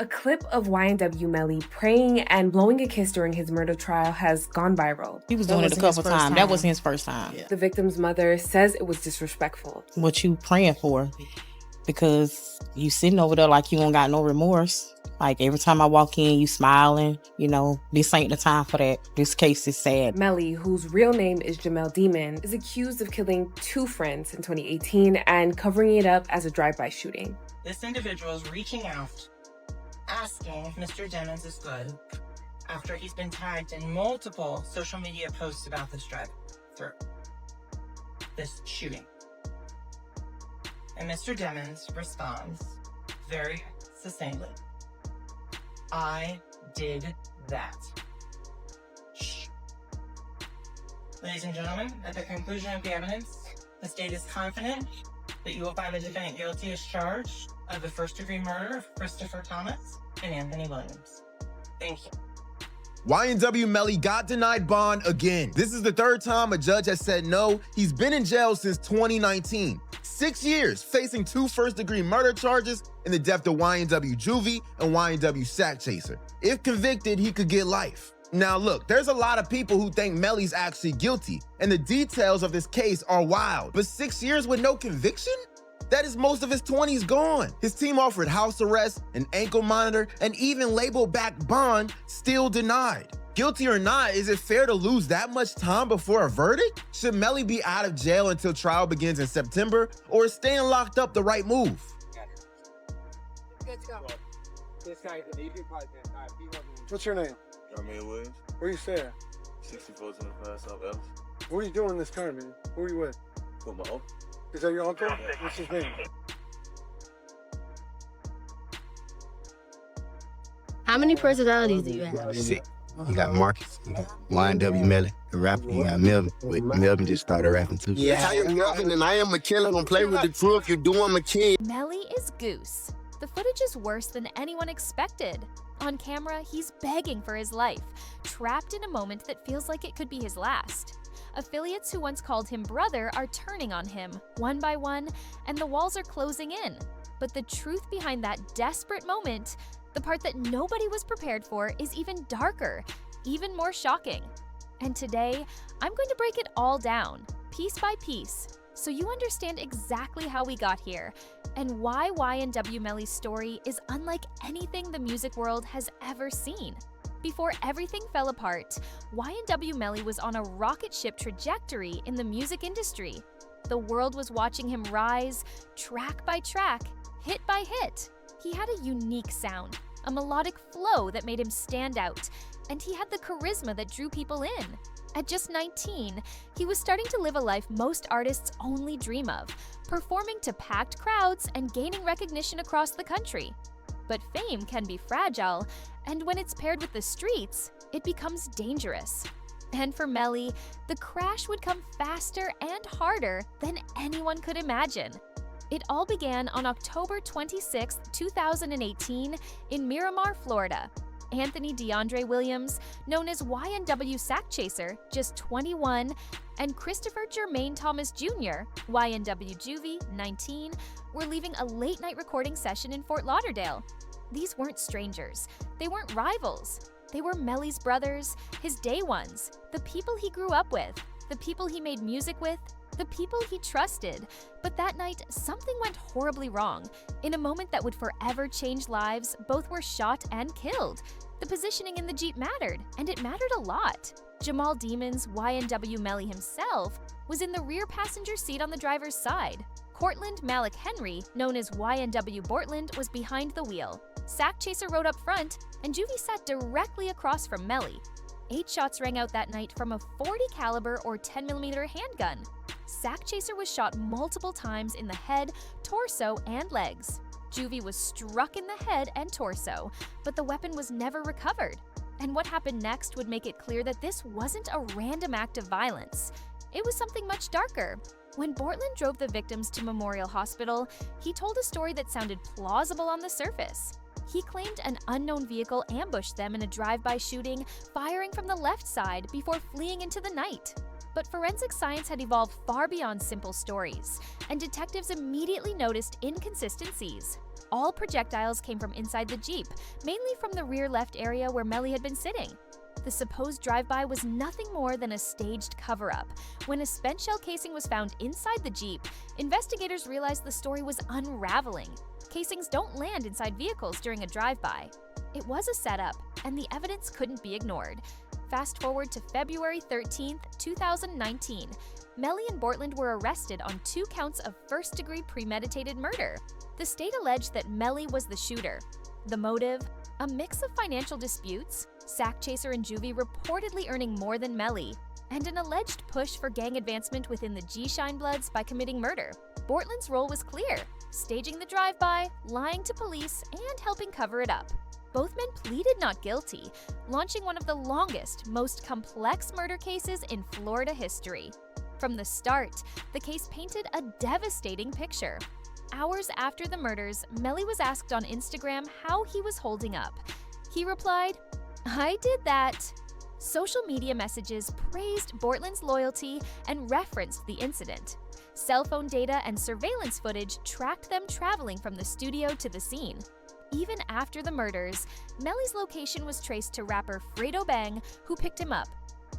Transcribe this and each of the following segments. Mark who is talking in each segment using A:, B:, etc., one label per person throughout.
A: A clip of YNW Melly praying and blowing a kiss during his murder trial has gone viral.
B: He was doing it a couple times. That wasn't his first time.
A: Yeah. The victim's mother says it was disrespectful.
B: What you praying for? Because you sitting over there like you don't got no remorse. Like every time I walk in, you smiling. You know, this ain't the time for that. This case is sad.
A: Melly, whose real name is Jamel Demon, is accused of killing 2 friends in 2018 and covering it up as a drive-by shooting.
C: This individual is reaching out, asking if Mr. Demons is good after he's been tagged in multiple social media posts about this shooting. And Mr. Demons responds very succinctly, "I did that." Shh. Ladies and gentlemen, at the conclusion of the evidence, the state is confident that you will find the defendant guilty as charged of the first-degree murder of Christopher Thomas and Anthony Williams. Thank you.
D: YNW Melly got denied bond again. This is the 3rd time a judge has said no. He's been in jail since 2019. 6 years, facing 2 first-degree murder charges in the death of YNW Juvie and YNW Sack Chaser. If convicted, he could get life. Now look, there's a lot of people who think Melly's actually guilty, and the details of this case are wild. But 6 years with no conviction? That is most of his 20s gone. His team offered house arrest, an ankle monitor, and even labeled back bond, still denied. Guilty or not, is it fair to lose that much time before a verdict? Should Melly be out of jail until trial begins in September, or is staying locked up the right move?
E: Let's go. What's your name?
F: Williams.
E: Where you stay at?
F: 6425 South Ellis.
E: What are you doing in this car, man? Who are you with?
F: With my uncle.
E: Is that your uncle? What's his name?
G: How many personalities do you have?
H: 6. You got Marcus, you got YNW Melly, the rapper, you got Melvin. Wait, Melvin just started rapping too.
I: Yeah, I am Melvin and I am a killer. Don't play with the crew if you're doing my kid.
J: Melly is Goose. The footage is worse than anyone expected. On camera, he's begging for his life, trapped in a moment that feels like it could be his last. Affiliates who once called him brother are turning on him, one by one, and the walls are closing in. But the truth behind that desperate moment, the part that nobody was prepared for, is even darker, even more shocking. And today, I'm going to break it all down, piece by piece, so you understand exactly how we got here, and why YNW Melly's story is unlike anything the music world has ever seen. Before everything fell apart, YNW Melly was on a rocket ship trajectory in the music industry. The world was watching him rise, track by track, hit by hit. He had a unique sound, a melodic flow that made him stand out, and he had the charisma that drew people in. At just 19, he was starting to live a life most artists only dream of, performing to packed crowds and gaining recognition across the country. But fame can be fragile, and when it's paired with the streets, it becomes dangerous. And for Melly, the crash would come faster and harder than anyone could imagine. It all began on October 26, 2018, in Miramar, Florida. Anthony DeAndre Williams, known as YNW Sack Chaser, just 21, and Christopher Jermaine Thomas Jr., YNW Juvie, 19, were leaving a late-night recording session in Fort Lauderdale. These weren't strangers. They weren't rivals. They were Melly's brothers, his day ones, the people he grew up with, the people he made music with, the people he trusted. But that night, something went horribly wrong. In a moment that would forever change lives, both were shot and killed. The positioning in the Jeep mattered, and it mattered a lot. Jamal Demon's YNW Melly himself was in the rear passenger seat on the driver's side. Cortland Malik Henry, known as YNW Bortland, was behind the wheel. Sack Chaser rode up front, and Juvie sat directly across from Melly. 8 shots rang out that night from a .40 caliber or 10mm handgun. Sack Chaser was shot multiple times in the head, torso, and legs. Juvie was struck in the head and torso, but the weapon was never recovered. And what happened next would make it clear that this wasn't a random act of violence. It was something much darker. When Bortland drove the victims to Memorial Hospital, he told a story that sounded plausible on the surface. He claimed an unknown vehicle ambushed them in a drive-by shooting, firing from the left side before fleeing into the night. But forensic science had evolved far beyond simple stories, and detectives immediately noticed inconsistencies. All projectiles came from inside the Jeep, mainly from the rear left area where Melly had been sitting. The supposed drive-by was nothing more than a staged cover-up. When a spent shell casing was found inside the Jeep, investigators realized the story was unraveling. Casings don't land inside vehicles during a drive-by. It was a setup, and the evidence couldn't be ignored. Fast forward to February 13, 2019. Melly and Bortland were arrested on 2 counts of first-degree premeditated murder. The state alleged that Melly was the shooter. The motive? A mix of financial disputes, Sack Chaser and Juvie reportedly earning more than Melly, and an alleged push for gang advancement within the G-Shine Bloods by committing murder. Bortland's role was clear: staging the drive-by, lying to police, and helping cover it up. Both men pleaded not guilty, launching one of the longest, most complex murder cases in Florida history. From the start, the case painted a devastating picture. Hours after the murders, Melly was asked on Instagram how he was holding up. He replied, "I did that." Social media messages praised Bortland's loyalty and referenced the incident. Cell phone data and surveillance footage tracked them traveling from the studio to the scene. Even after the murders, Melly's location was traced to rapper Fredo Bang, who picked him up.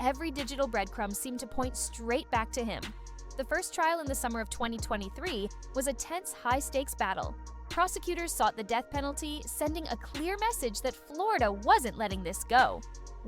J: Every digital breadcrumb seemed to point straight back to him. The first trial in the summer of 2023 was a tense, high-stakes battle. Prosecutors sought the death penalty, sending a clear message that Florida wasn't letting this go.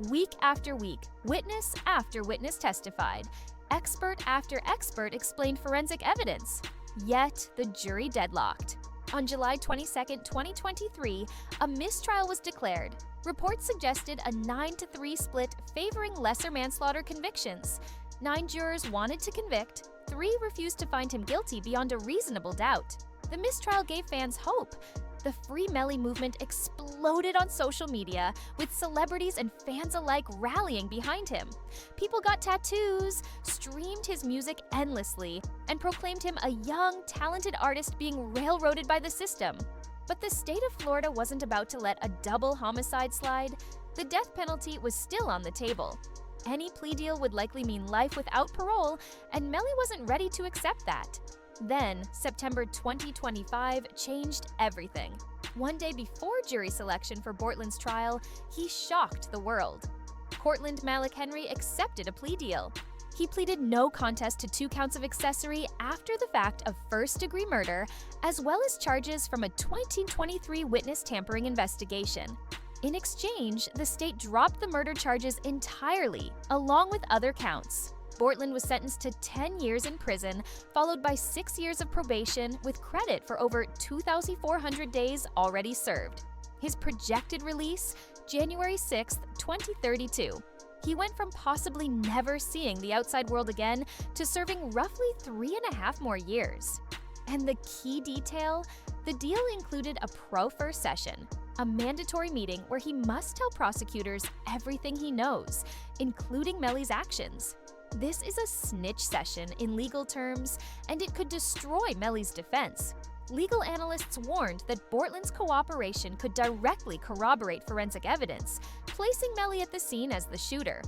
J: Week after week, witness after witness testified. Expert after expert explained forensic evidence. Yet, the jury deadlocked. On July 22, 2023, a mistrial was declared. Reports suggested a 9-3 split favoring lesser manslaughter convictions. 9 jurors wanted to convict, 3 refused to find him guilty beyond a reasonable doubt. The mistrial gave fans hope. The Free Melly movement exploded on social media, with celebrities and fans alike rallying behind him. People got tattoos, streamed his music endlessly, and proclaimed him a young, talented artist being railroaded by the system. But the state of Florida wasn't about to let a double homicide slide. The death penalty was still on the table. Any plea deal would likely mean life without parole, and Melly wasn't ready to accept that. Then, September 2025 changed everything. One day before jury selection for Bortland's trial, he shocked the world. Cortland Malik Henry accepted a plea deal. He pleaded no contest to 2 counts of accessory after the fact of first-degree murder, as well as charges from a 2023 witness tampering investigation. In exchange, the state dropped the murder charges entirely, along with other counts. Bortland was sentenced to 10 years in prison, followed by 6 years of probation with credit for over 2,400 days already served. His projected release, January 6, 2032. He went from possibly never seeing the outside world again to serving roughly 3.5 more years. And the key detail? The deal included a pro-first session, a mandatory meeting where he must tell prosecutors everything he knows, including Melly's actions. This is a snitch session in legal terms, and it could destroy Melly's defense. Legal analysts warned that Bortland's cooperation could directly corroborate forensic evidence, placing Melly at the scene as the shooter.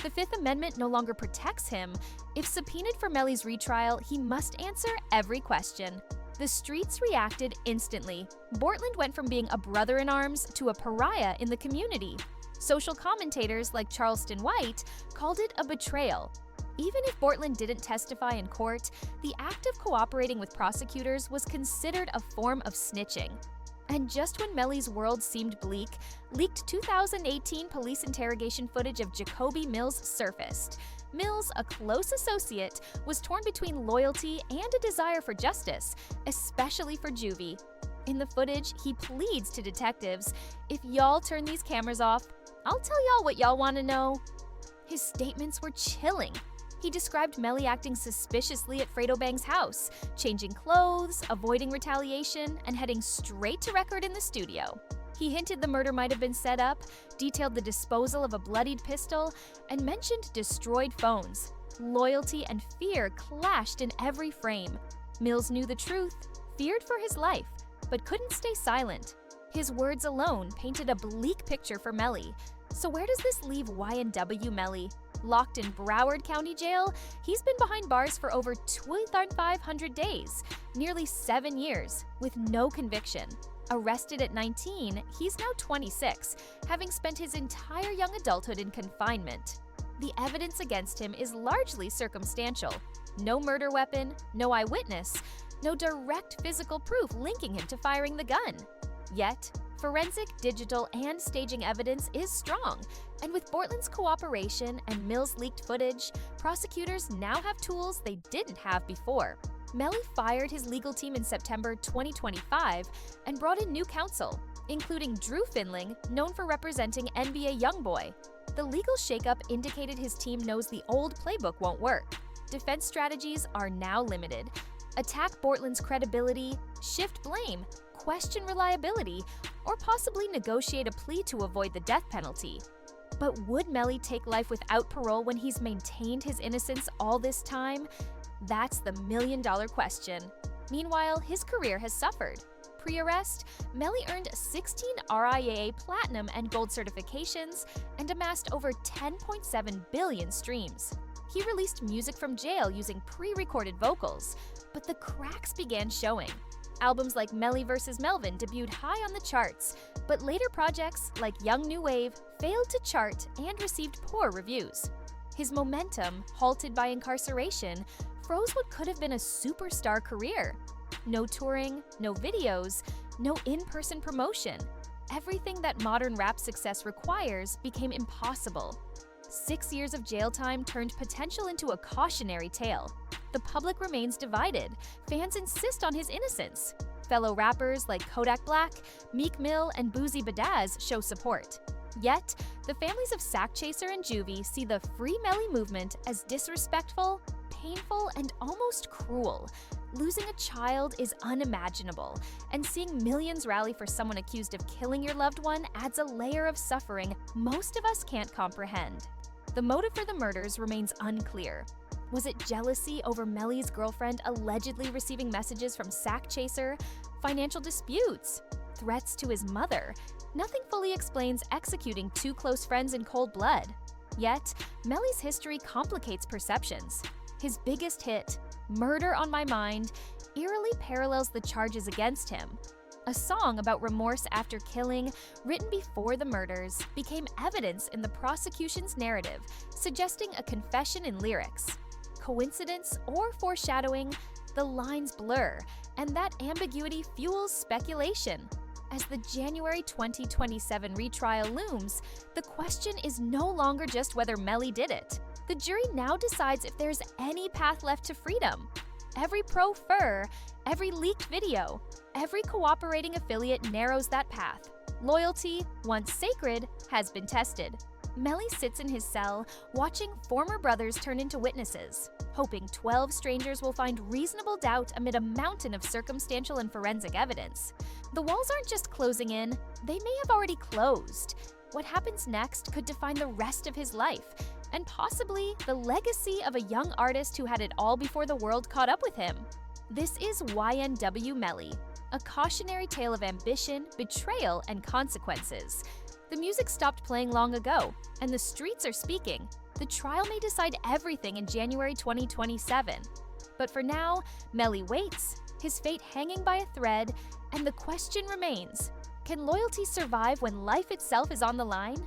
J: The Fifth Amendment no longer protects him. If subpoenaed for Melly's retrial, he must answer every question. The streets reacted instantly. Bortland went from being a brother-in-arms to a pariah in the community. Social commentators like Charleston White called it a betrayal. Even if Bortland didn't testify in court, the act of cooperating with prosecutors was considered a form of snitching. And just when Melly's world seemed bleak, leaked 2018 police interrogation footage of Jacoby Mills surfaced. Mills, a close associate, was torn between loyalty and a desire for justice, especially for Juvie. In the footage, he pleads to detectives, "If y'all turn these cameras off, I'll tell y'all what y'all want to know." His statements were chilling. He described Melly acting suspiciously at Fredo Bang's house, changing clothes, avoiding retaliation, and heading straight to record in the studio. He hinted the murder might have been set up, detailed the disposal of a bloodied pistol, and mentioned destroyed phones. Loyalty and fear clashed in every frame. Mills knew the truth, feared for his life, but couldn't stay silent. His words alone painted a bleak picture for Melly. So where does this leave YNW Melly? Locked in Broward County Jail, he's been behind bars for over 2,500 days, nearly 7 years, with no conviction. Arrested at 19, he's now 26, having spent his entire young adulthood in confinement. The evidence against him is largely circumstantial. No murder weapon, no eyewitness, no direct physical proof linking him to firing the gun. Yet, forensic, digital, and staging evidence is strong, and with Bortland's cooperation and Mills' leaked footage, prosecutors now have tools they didn't have before. Melly fired his legal team in September 2025 and brought in new counsel, including Drew Finling, known for representing NBA YoungBoy. The legal shakeup indicated his team knows the old playbook won't work. Defense strategies are now limited. Attack Bortland's credibility, shift blame, question reliability, or possibly negotiate a plea to avoid the death penalty. But would Melly take life without parole when he's maintained his innocence all this time? That's the million-dollar question. Meanwhile, his career has suffered. Pre-arrest, Melly earned 16 RIAA Platinum and Gold certifications and amassed over 10.7 billion streams. He released music from jail using pre-recorded vocals, but the cracks began showing. Albums like Melly vs. Melvin debuted high on the charts, but later projects like Young New Wave failed to chart and received poor reviews. His momentum, halted by incarceration, froze what could have been a superstar career. No touring, no videos, no in-person promotion. Everything that modern rap success requires became impossible. 6 years of jail time turned potential into a cautionary tale. The public remains divided. Fans insist on his innocence. Fellow rappers like Kodak Black, Meek Mill, and Boozy Badazz show support. Yet, the families of Sack Chaser and Juvie see the Free Melly movement as disrespectful, painful, and almost cruel. Losing a child is unimaginable, and seeing millions rally for someone accused of killing your loved one adds a layer of suffering most of us can't comprehend. The motive for the murders remains unclear. Was it jealousy over Melly's girlfriend allegedly receiving messages from Sack Chaser? Financial disputes? Threats to his mother? Nothing fully explains executing two close friends in cold blood. Yet, Melly's history complicates perceptions. His biggest hit, Murder on My Mind, eerily parallels the charges against him. A song about remorse after killing, written before the murders, became evidence in the prosecution's narrative, suggesting a confession in lyrics. Coincidence or foreshadowing? The lines blur, and that ambiguity fuels speculation. As the January 2027 retrial looms, the question is no longer just whether Melly did it. The jury now decides if there's any path left to freedom. Every pro-fur, every leaked video, every cooperating affiliate narrows that path. Loyalty, once sacred, has been tested. Melly sits in his cell, watching former brothers turn into witnesses, hoping 12 strangers will find reasonable doubt amid a mountain of circumstantial and forensic evidence. The walls aren't just closing in, they may have already closed. What happens next could define the rest of his life, and possibly the legacy of a young artist who had it all before the world caught up with him. This is YNW Melly, a cautionary tale of ambition, betrayal, and consequences. The music stopped playing long ago, and the streets are speaking. The trial may decide everything in January 2027. But for now, Melly waits, his fate hanging by a thread, and the question remains: can loyalty survive when life itself is on the line?